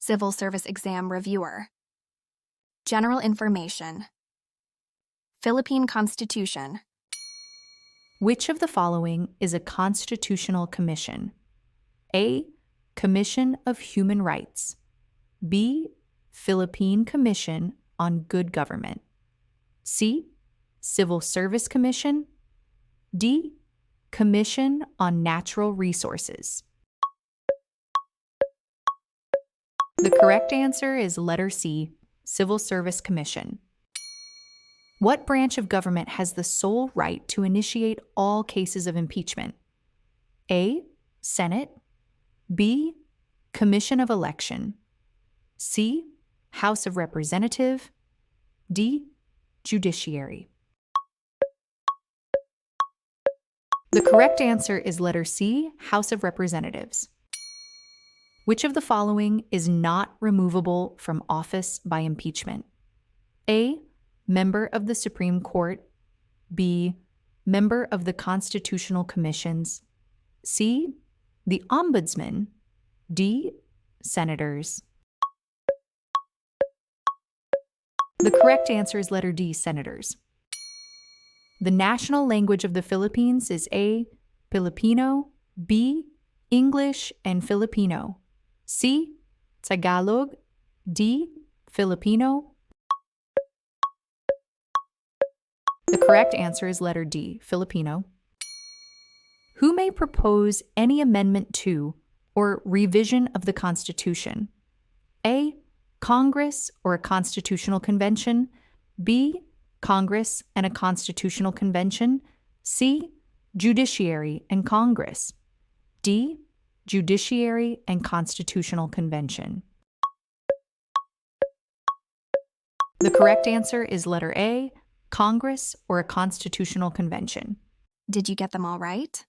Civil Service Exam Reviewer. General Information. Philippine Constitution. Which of the following is a constitutional commission? A. Commission of Human Rights. B. Philippine Commission on Good Government. C. Civil Service Commission. D. Commission on Natural Resources. The correct answer is letter C, Civil Service Commission. What branch of government has the sole right to initiate all cases of impeachment? A. Senate. B. Commission of Election. C. House of Representative. D. Judiciary. The correct answer is letter C, House of Representatives. Which of the following is not removable from office by impeachment? A. Member of the Supreme Court. B. Member of the Constitutional Commissions. C. The Ombudsman. D. Senators. The correct answer is letter D, Senators. The national language of the Philippines is A. Filipino, B. English and Filipino, C. Tagalog, D. Filipino. The correct answer is letter D, Filipino. Who may propose any amendment to or revision of the Constitution? A. Congress or a constitutional convention. B. Congress and a constitutional convention. C. Judiciary and Congress. D. Judiciary and Constitutional Convention. The correct answer is letter A, Congress or a constitutional convention. Did you get them all right?